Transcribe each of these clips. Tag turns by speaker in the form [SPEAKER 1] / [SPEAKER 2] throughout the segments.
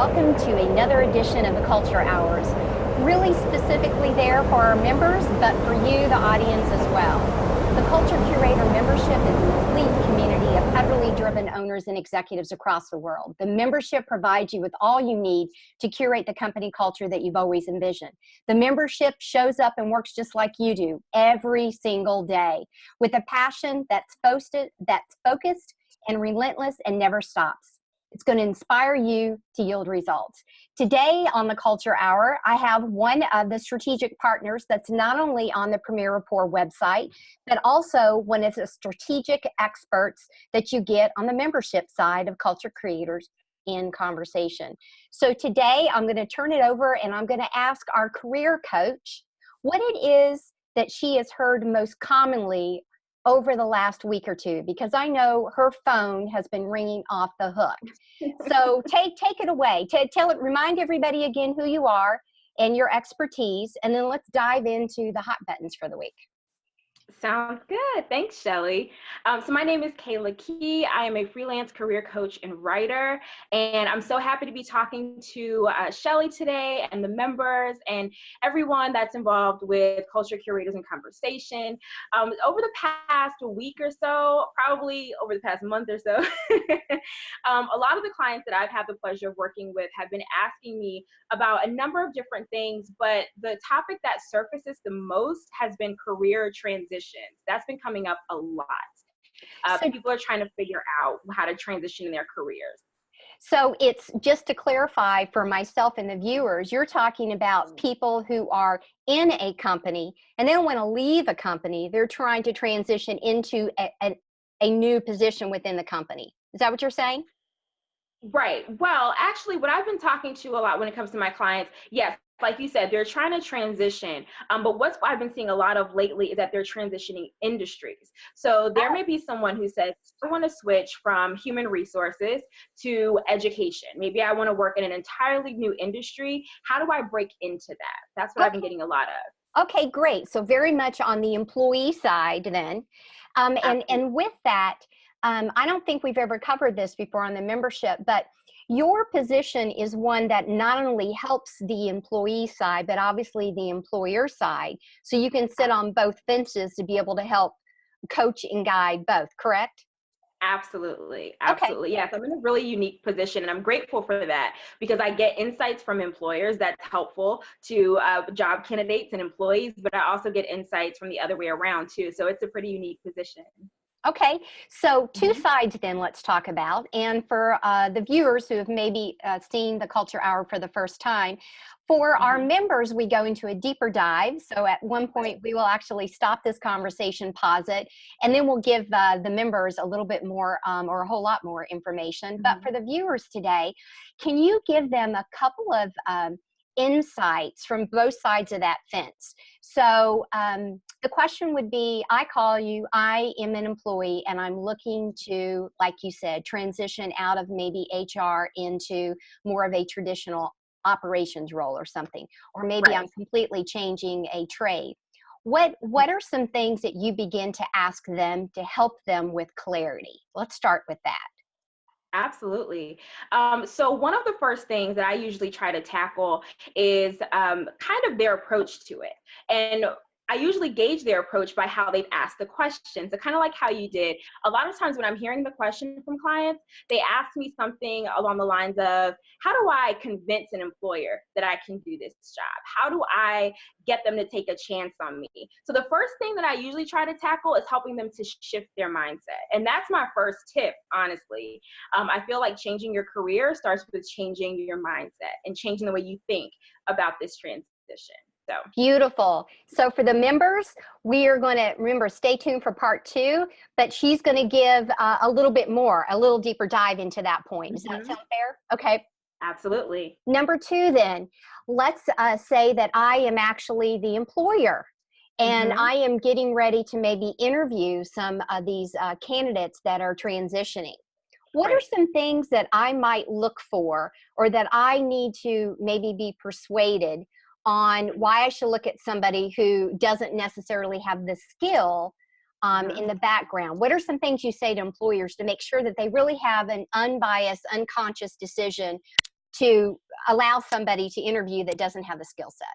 [SPEAKER 1] welcome to another edition of the Culture Hours. Really specifically there for our members, but for you, the audience, as well. The Culture Curator membership is a complete community of federally driven owners and executives across the world. The membership provides you with all you need to curate the company culture that you've always envisioned. The membership shows up and works just like you do every single day with a passion that's focused and relentless and never stops. It's going to inspire you to yield results. Today on the Culture Hour, I have one of the strategic partners that's not only on the Premier Rapport website, but also one of the strategic experts that you get on the membership side of Culture Creators in Conversation. So today I'm going to turn it over and I'm going to ask our career coach what it is that she has heard most commonly over the last week or two, because I know her phone has been ringing off the hook. So take it away. Remind everybody again who you are and your expertise, and then let's dive into the hot buttons for the week.
[SPEAKER 2] Sounds good. Thanks, Shelly. So my name is Kaila Kea. I am a freelance career coach and writer, and I'm so happy to be talking to Shelly today and the members and everyone that's involved with Culture Curators in Conversation. Over the past week or so, probably over the past month or so, a lot of the clients that I've had the pleasure of working with have been asking me about a number of different things, but the topic that surfaces the most has been career transitions. That's been coming up a lot. People are trying to figure out how to transition in their careers.
[SPEAKER 1] So it's just to clarify for myself and the viewers, you're talking about people who are in a company and they don't want to leave a company. They're trying to transition into a new position within the company. Is that what you're saying?
[SPEAKER 2] Right. Well, actually, what I've been talking to a lot when it comes to my clients, yes, like you said, they're trying to transition. But what I've been seeing a lot of lately is that they're transitioning industries. So there may be someone who says, I want to switch from human resources to education. Maybe I want to work in an entirely new industry. How do I break into that? That's what I've been getting a lot of.
[SPEAKER 1] Okay, great. So very much on the employee side then. And with that, I don't think we've ever covered this before on the membership, but your position is one that not only helps the employee side, but obviously the employer side. So you can sit on both fences to be able to help coach and guide both, correct?
[SPEAKER 2] Absolutely.
[SPEAKER 1] Okay.
[SPEAKER 2] Yes, I'm in a really unique position, and I'm grateful for that because I get insights from employers that's helpful to job candidates and employees, but I also get insights from the other way around too. So it's a pretty unique position.
[SPEAKER 1] Okay, so two sides then let's talk about. And for the viewers who have maybe seen the Culture Hour for the first time, for our members, we go into a deeper dive. So at one point, we will actually stop this conversation, pause it, and then we'll give the members a little bit more or a whole lot more information. But for the viewers today, can you give them a couple of insights from both sides of that fence? So the question would be, I call you, I am an employee and I'm looking to, like you said, transition out of maybe HR into more of a traditional operations role or something, or maybe I'm completely changing a trade. What are some things that you begin to ask them to help them with clarity? Let's start with that.
[SPEAKER 2] Absolutely. So one of the first things that I usually try to tackle is kind of their approach to it. And I usually gauge their approach by how they've asked the question. So kind of like how you did. A lot of times when I'm hearing the question from clients, they ask me something along the lines of, how do I convince an employer that I can do this job? How do I get them to take a chance on me? So the first thing that I usually try to tackle is helping them to shift their mindset. And that's my first tip, honestly. I feel like changing your career starts with changing your mindset and changing the way you think about this transition. So.
[SPEAKER 1] Beautiful. So for the members, we are going to, remember, stay tuned for part 2, but she's going to give a little bit more, a little deeper dive into that point. Does that sound fair? Okay.
[SPEAKER 2] Absolutely.
[SPEAKER 1] Number 2 then, let's say that I am actually the employer and I am getting ready to maybe interview some of these candidates that are transitioning. What are some things that I might look for or that I need to maybe be persuaded on why I should look at somebody who doesn't necessarily have the skill in the background? What are some things you say to employers to make sure that they really have an unbiased, unconscious decision to allow somebody to interview that doesn't have the skill set?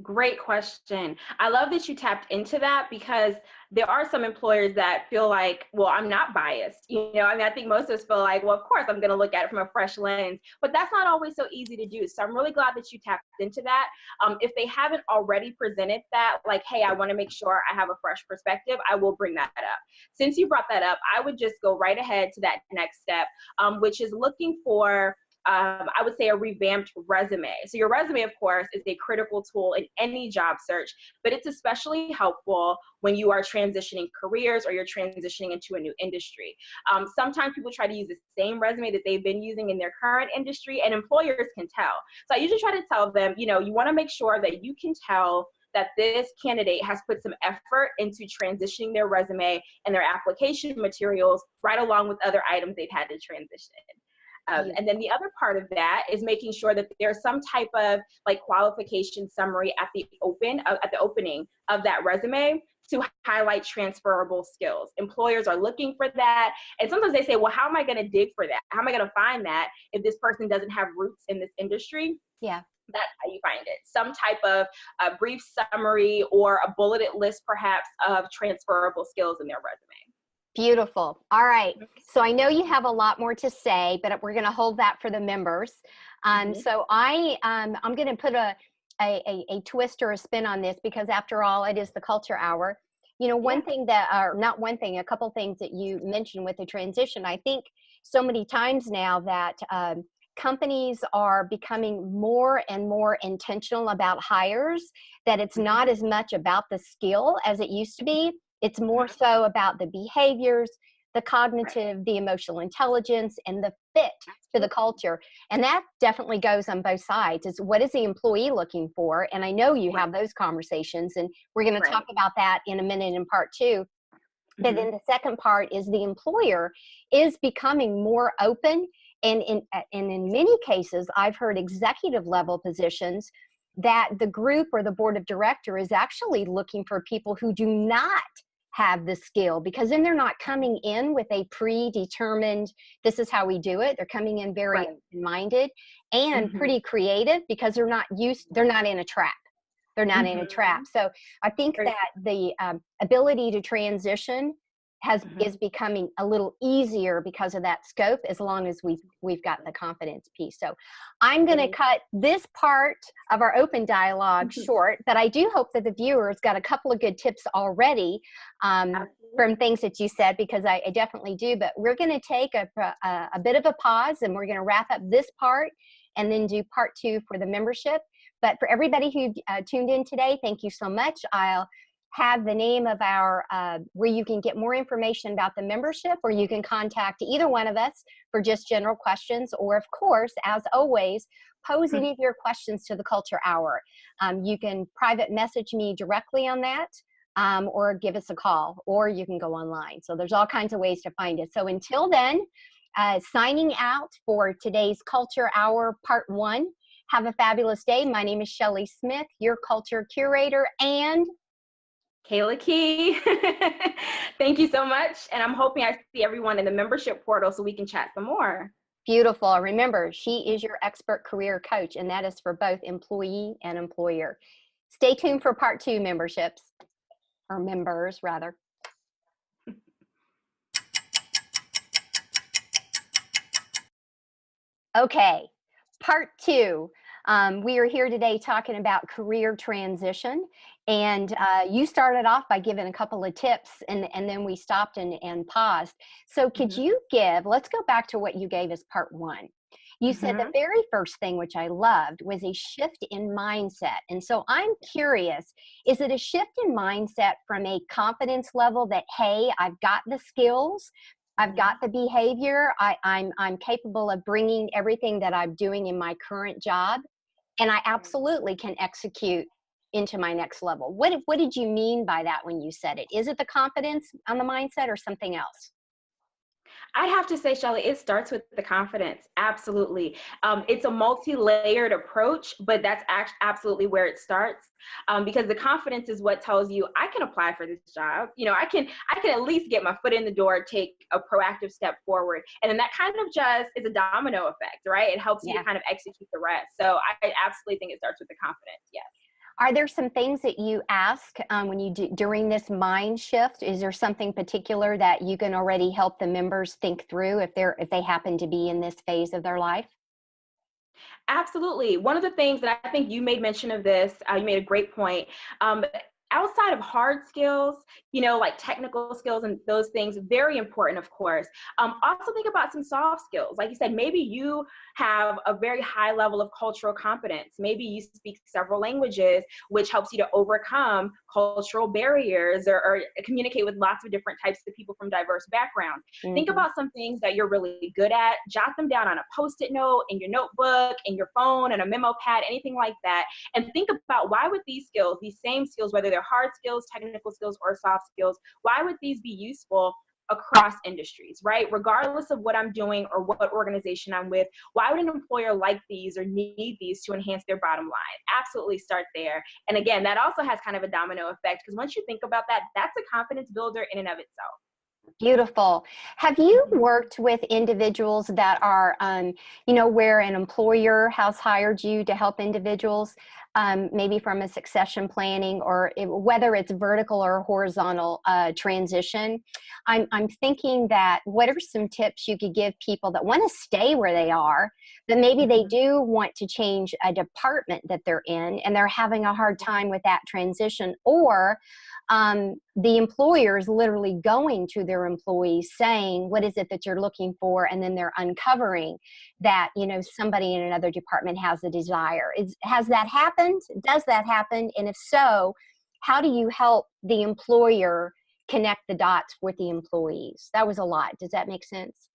[SPEAKER 2] Great question. I love that you tapped into that, because there are some employers that feel like, well, I'm not biased. I think most of us feel like, well, of course, I'm going to look at it from a fresh lens, but that's not always so easy to do. So I'm really glad that you tapped into that. If they haven't already presented that, like, hey, I want to make sure I have a fresh perspective, I will bring that up. Since you brought that up, I would just go right ahead to that next step, which is looking for I would say a revamped resume. So your resume, of course, is a critical tool in any job search, but it's especially helpful when you are transitioning careers or you're transitioning into a new industry. Sometimes people try to use the same resume that they've been using in their current industry, and employers can tell. So I usually try to tell them, you want to make sure that you can tell that this candidate has put some effort into transitioning their resume and their application materials right along with other items they've had to transition. And then the other part of that is making sure that there's some type of like qualification summary at the opening of that resume to highlight transferable skills. Employers are looking for that. And sometimes they say, well, how am I going to dig for that? How am I going to find that if this person doesn't have roots in this industry?
[SPEAKER 1] Yeah.
[SPEAKER 2] That's how you find it. Some type of a brief summary or a bulleted list, perhaps, of transferable skills in their resume.
[SPEAKER 1] Beautiful. All right. So I know you have a lot more to say, but we're going to hold that for the members. So I'm going to put a twist or a spin on this, because after all, it is the culture hour. One thing that, or not one thing, a couple things that you mentioned with the transition. I think so many times now that companies are becoming more and more intentional about hires, that it's not as much about the skill as it used to be. It's more so about the behaviors, the cognitive, the emotional intelligence, and the fit to the culture. And that definitely goes on both sides. Is what is the employee looking for? And I know you have those conversations, and we're going to talk about that in a minute in part two. But then the second part is the employer is becoming more open. And in many cases, I've heard executive level positions that the group or the board of director is actually looking for people who do not have the skill, because then they're not coming in with a predetermined, this is how we do it. They're coming in very open-minded and pretty creative, because they're not in a trap. They're not in a trap. So I think that the ability to transition is becoming a little easier because of that scope, as long as we've got the confidence piece. So I'm going to cut this part of our open dialogue short, but I do hope that the viewers got a couple of good tips already from things that you said, because I definitely do. But we're going to take a bit of a pause, and we're going to wrap up this part and then do part two for the membership. But for everybody who tuned in today, thank you so much. I'll have the name of our, where you can get more information about the membership, or you can contact either one of us for just general questions, or of course, as always, pose any of your questions to the Culture Hour. You can private message me directly on that, or give us a call, or you can go online. So there's all kinds of ways to find it. So until then, signing out for today's Culture Hour Part 1. Have a fabulous day. My name is Shelly Smith, your culture curator, and
[SPEAKER 2] Kaila Kea. Thank you so much. And I'm hoping I see everyone in the membership portal so we can chat some more.
[SPEAKER 1] Beautiful. Remember, she is your expert career coach, and that is for both employee and employer. Stay tuned for part 2 memberships, or members rather. Okay, part 2. We are here today talking about career transition, and you started off by giving a couple of tips, and then we stopped and paused. So could you let's go back to what you gave as part 1. You said the very first thing, which I loved, was a shift in mindset. And so I'm curious, is it a shift in mindset from a confidence level that, hey, I've got the skills, I've got the behavior, I'm capable of bringing everything that I'm doing in my current job, and I absolutely can execute into my next level? What did you mean by that when you said it? Is it the confidence on the mindset or something else?
[SPEAKER 2] I'd have to say, Shelly, it starts with the confidence. Absolutely. It's a multi-layered approach, but that's absolutely where it starts. Because the confidence is what tells you, I can apply for this job. I can at least get my foot in the door, take a proactive step forward. And then that kind of just is a domino effect, right? It helps you to kind of execute the rest. So I absolutely think it starts with the confidence. Yes.
[SPEAKER 1] Are there some things that you ask when you do during this mind shift? Is there something particular that you can already help the members think through if they happen to be in this phase of their life?
[SPEAKER 2] Absolutely. One of the things that I think you made mention of this, you made a great point. Outside of hard skills, like technical skills and those things, very important, of course. Also think about some soft skills. Like you said, maybe you have a very high level of cultural competence. Maybe you speak several languages, which helps you to overcome cultural barriers or communicate with lots of different types of people from diverse backgrounds. Mm-hmm. Think about some things that you're really good at, jot them down on a Post-it note, in your notebook, in your phone, and a memo pad, anything like that. And think about, why would these skills, these same skills, whether they're hard skills, technical skills, or soft skills, why would these be useful across industries, right? Regardless of what I'm doing or what organization I'm with, why would an employer like these or need these to enhance their bottom line? Absolutely start there. And again, that also has kind of a domino effect, because once you think about that, that's a confidence builder in and of itself.
[SPEAKER 1] Beautiful. Have you worked with individuals that are, where an employer has hired you to help individuals, maybe from a succession planning, or whether it's vertical or horizontal transition? I'm thinking that what are some tips you could give people that want to stay where they are, but maybe they do want to change a department that they're in and they're having a hard time with that transition, or the employer is literally going to their employees saying, what is it that you're looking for? And then they're uncovering that, somebody in another department has a desire. Has that happened? Does that happen? And if so, how do you help the employer connect the dots with the employees? That was a lot. Does that make sense?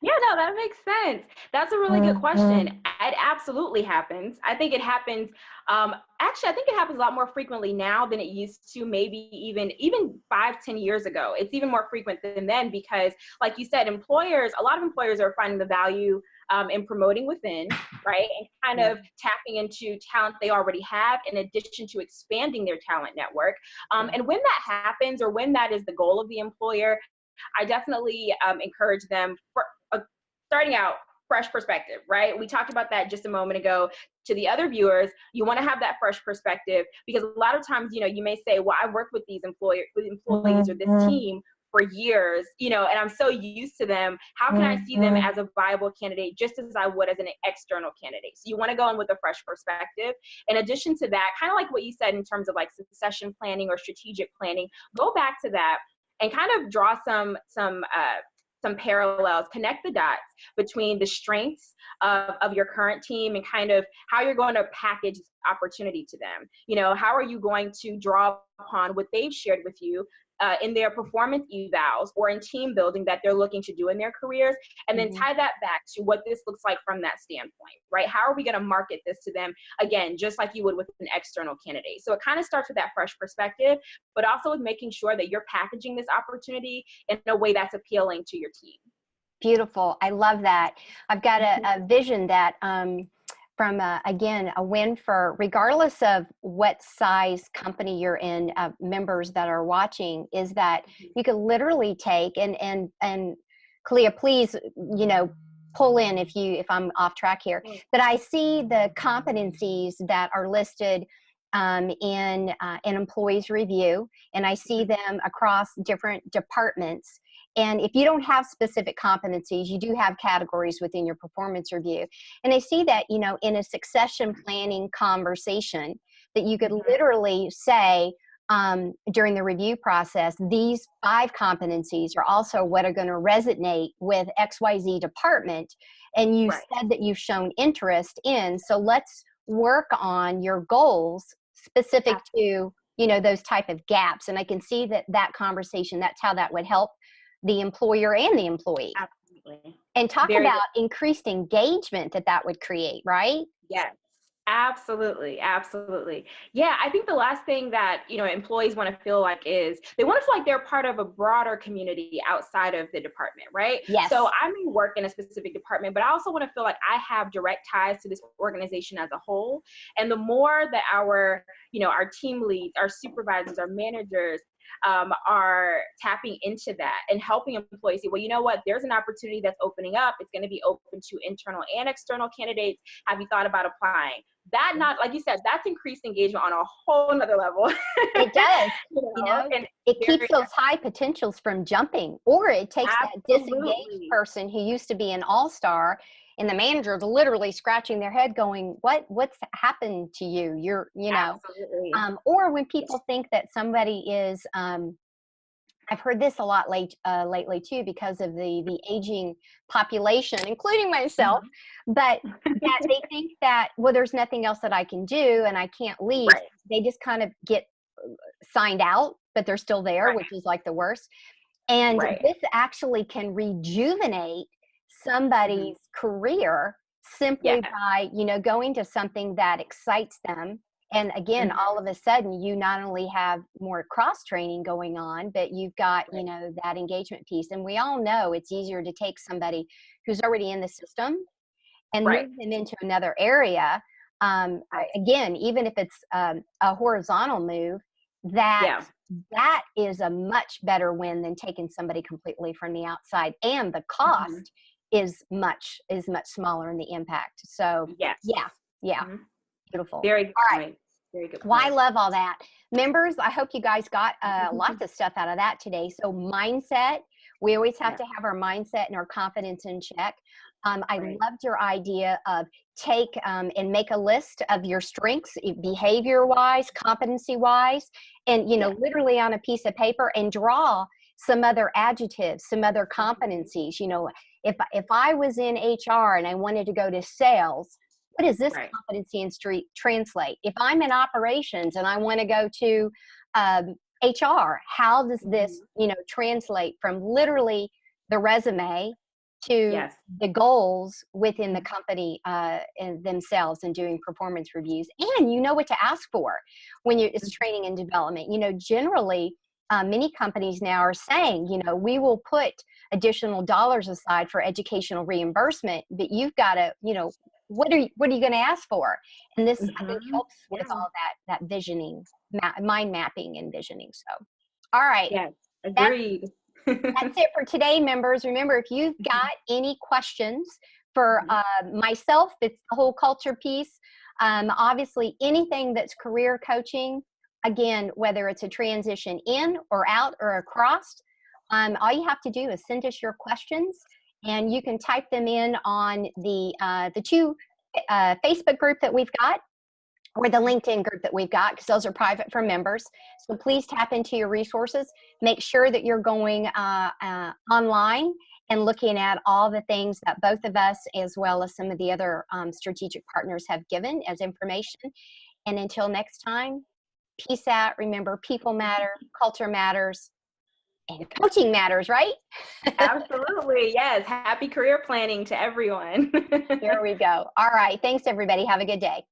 [SPEAKER 2] Yeah, no, that makes sense. That's a really good question. It absolutely happens. I think it happens. Actually, I think it happens a lot more frequently now than it used to, maybe even 5-10 years ago. It's even more frequent than then, because like you said, a lot of employers are finding the value in promoting within, right? And kind of tapping into talent they already have, in addition to expanding their talent network. And when that happens, or when that is the goal of the employer, I definitely encourage them for starting out fresh perspective, right? We talked about that just a moment ago. To the other viewers, you want to have that fresh perspective, because a lot of times, you may say, well, I've worked with these employees or this team for years, and I'm so used to them. How can I see them as a viable candidate, just as I would as an external candidate? So you want to go in with a fresh perspective. In addition to that, kind of like what you said in terms of like succession planning or strategic planning, go back to that and kind of draw some parallels, connect the dots between the strengths of your current team and kind of how you're going to package this opportunity to them. How are you going to draw upon what they've shared with you in their performance evals or in team building that they're looking to do in their careers, and then tie that back to what this looks like from that standpoint, right? How are we going to market this to them? Again, just like you would with an external candidate. So it kind of starts with that fresh perspective, but also with making sure that you're packaging this opportunity in a way that's appealing to your team.
[SPEAKER 1] Beautiful. I love that. I've got a vision that from, again, a win for, regardless of what size company you're in, members that are watching, is that you could literally take, and Kaila, please, pull in if I'm off track here, but I see the competencies that are listed in an employee's review, and I see them across different departments. And if you don't have specific competencies, you do have categories within your performance review. And I see that, in a succession planning conversation, that you could literally say during the review process, these 5 competencies are also what are going to resonate with XYZ department. And you said that you've shown interest in, so let's work on your goals specific to, those type of gaps. And I can see that conversation, that's how that would help the employer and the employee.
[SPEAKER 2] Absolutely.
[SPEAKER 1] And talk about increased engagement that would create, right?
[SPEAKER 2] Yes, Absolutely, absolutely. Yeah, I think the last thing that, employees want to feel like is they want to feel like they're part of a broader community outside of the department, right?
[SPEAKER 1] Yes.
[SPEAKER 2] So I may work in a specific department, but I also want to feel like I have direct ties to this organization as a whole. And the more that our team leads, our supervisors, our managers, are tapping into that and helping employees see, well, you know what, there's an opportunity that's opening up. It's going to be open to internal and external candidates. Have you thought about applying? That, not like you said, that's increased engagement on a whole nother level.
[SPEAKER 1] It does.
[SPEAKER 2] And
[SPEAKER 1] it keeps those high potentials from jumping, or it takes that disengaged person who used to be an all-star, and the manager's literally scratching their head going, what's happened to you?
[SPEAKER 2] Absolutely.
[SPEAKER 1] Or when people think that somebody is, I've heard this a lot lately too, because of the aging population, including myself, but that they think that, well, there's nothing else that I can do and I can't leave.
[SPEAKER 2] Right.
[SPEAKER 1] They just kind of get signed out, but they're still there, which is like the worst. And this actually can rejuvenate somebody's career simply by, going to something that excites them. And again, all of a sudden, you not only have more cross training going on, but you've got, that engagement piece. And we all know it's easier to take somebody who's already in the system and move them into another area. Again, even if it's a horizontal move, that is a much better win than taking somebody completely from the outside. And the cost is much smaller in the impact. So beautiful.
[SPEAKER 2] Very good point. Very good point.
[SPEAKER 1] Well, I love all that. Members, I hope you guys got lots of stuff out of that today. So mindset, we always have to have our mindset and our confidence in check. I loved your idea of take and make a list of your strengths, behavior-wise, competency-wise, and, literally on a piece of paper, and draw some other adjectives, some other competencies. If I was in HR and I wanted to go to sales, what does this competency in street translate? If I'm in operations and I want to go to HR, how does this, translate from literally the resume to the goals within the company and themselves, and doing performance reviews? And you know what to ask for when it's training and development. Generally, many companies now are saying, we will put additional dollars aside for educational reimbursement, but you've got to, what are you going to ask for? And this, I think, helps with all that visioning, mind mapping and visioning. So, all right.
[SPEAKER 2] Yes, agreed.
[SPEAKER 1] That's it for today, members. Remember, if you've got any questions for myself, it's the whole culture piece. Obviously, anything that's career coaching, again, whether it's a transition in or out or across, all you have to do is send us your questions, and you can type them in on the two Facebook group that we've got, or the LinkedIn group that we've got, because those are private for members. So please tap into your resources. Make sure that you're going online and looking at all the things that both of us, as well as some of the other strategic partners, have given as information. And until next time, peace out. Remember, people matter, culture matters, and coaching matters, right?
[SPEAKER 2] Absolutely. Yes. Happy career planning to everyone.
[SPEAKER 1] Here we go. All right. Thanks, everybody. Have a good day.